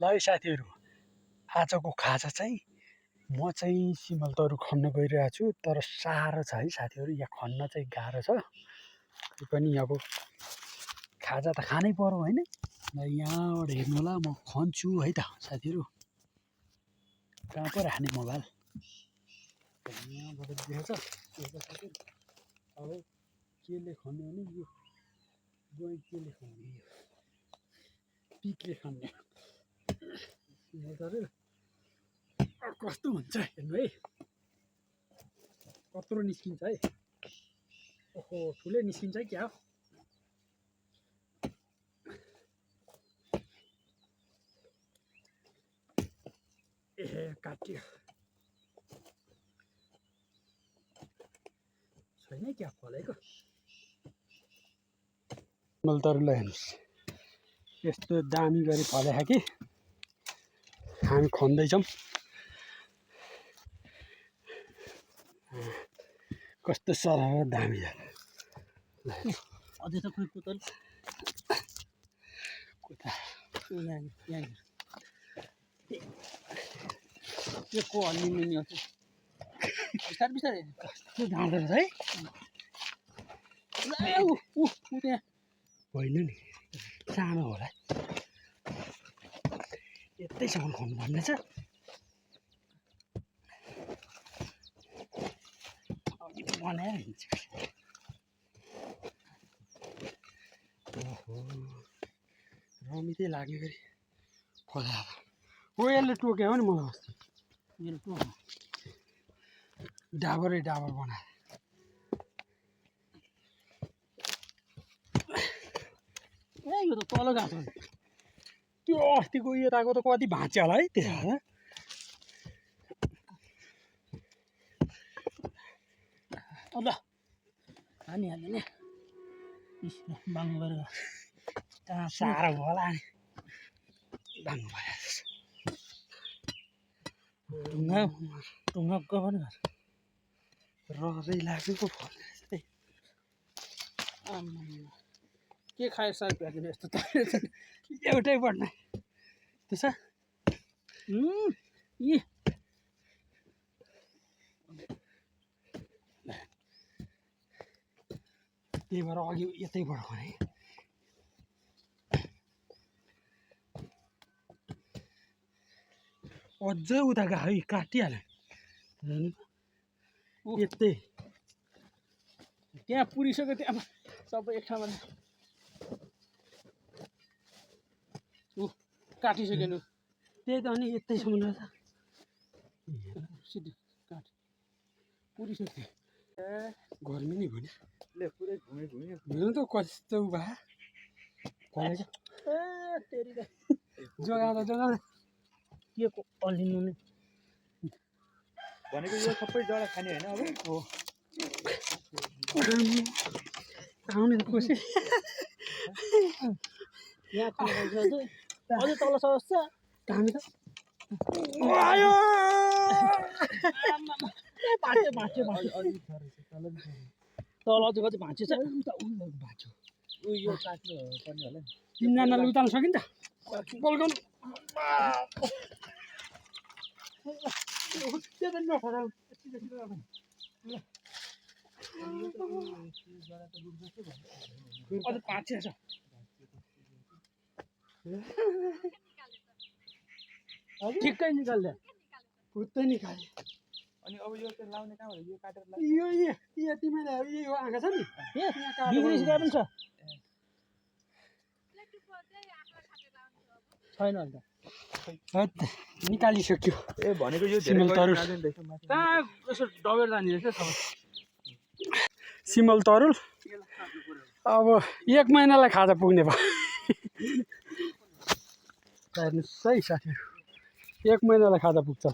ल है साथीहरू, आजको खाजा चाहिँ म चाहिँ सिमल तरु खन्न गइरहेको छु। तर साह्रो छ है साथीहरू, यहाँ खन्न चाहिँ गाह्रो छ। त्यो पनि अब खाजा त खानै पर्यो होइन। ल यहाँबाट हेर्नु होला, म खन्छु है त साथीहरू। कहाँ पो राख्ने मोबाइल यहाँबाट देखेछ साथीहरू। अब केले खन्ने भने यो गोइ केले खन्ने, यो पिकले खन्ने सिमल तरु कस्तो हुन्छ हेर्नु है, कत्रो निस्किन्छ है। ओहो ठुलै निस्किन्छ है क्या हो। ए काट्यो छैन क्या फलेको। सिमल तरुलाई हेर्नुहोस्, यस्तो दामी गरी फलेको कि हामी खन्दैछौँ। कस्तो सरह दामी अझै त खोइ पुतल कुता यो को हल्लिने नि बिस्तारै बिस्तारै कस्तो जाँदो रहेछ है। होइन नि सानो होला, यतैसम्म खन्नु भन्ने छ। बनाएर हिँड्छ। ओहो रमितै लाग्ने गरी फलाएर हो। यसले टोक्यो हो नि मलाई अस्ति, यसले टोक्यो डाबरै डाबर बनाएर। ए यो त तल गएको छ। त्यो अस्तिको यताको त कति भाँच्यो होला है त्यसो। ल हानिहाल्यो नि बाङ्गो गरेर साह्रो होला नि बाङ्गो भएर टुङ्गक्क पनि रहरै लाग्यो पो फल्ने रहेछ है। के खायो साग प्याजले यस्तो त एउटै पर्ने त्यसो। त्यही भएर अघि यतैबाट भने अझै उता गयो है, काटिहाल्यो यतै त्यहाँ पुरिसक्यो। त्यहाँ सबै एक ठाउँमा काटिसक्यो नि, त्यही त अनि यतैसम्म रहेछ। सिधै काट पुरिसक्यो। ए गर्मी नै भयो नि पुरै घुमे त कस्तो भए फलेछ। ए तेरी जोगाउँदा जोगाउँदा के को अल्लिनु नि भनेको यो सबै जरा खाने होइन। अब हो आउने त कोसिस यहाँ खानु अझै तल सस्छ हामी त आयो भाँच्यो भाँच्यो तल अझै कति भाँच्यो छ भाँच्यो। उयो काट्नु पर्ने होला नि, तिनजनाले उताल्न सकिन्छ बोल्काउनु। अझ भाँच्यो छ ठिक्कै निकाल्दै पुत्तै निकाल्यो। अनि अब यो चाहिँ लाउने कहाँ भयो, यो काटेर यो यतिमै यो आँखा छ नि बिग्रिसकेको पनि छ छैन अन्त निकालिसक्यो। ए भनेको यो सिमल तरुल कहाँ यसो डबेर जाने रहेछ सब सिमल तरुल। अब 1 महिनालाई खाजा पुग्ने भयो हेर्नुहोस् है साथीहरू, 1 महिनालाई खाजा पुग्छ।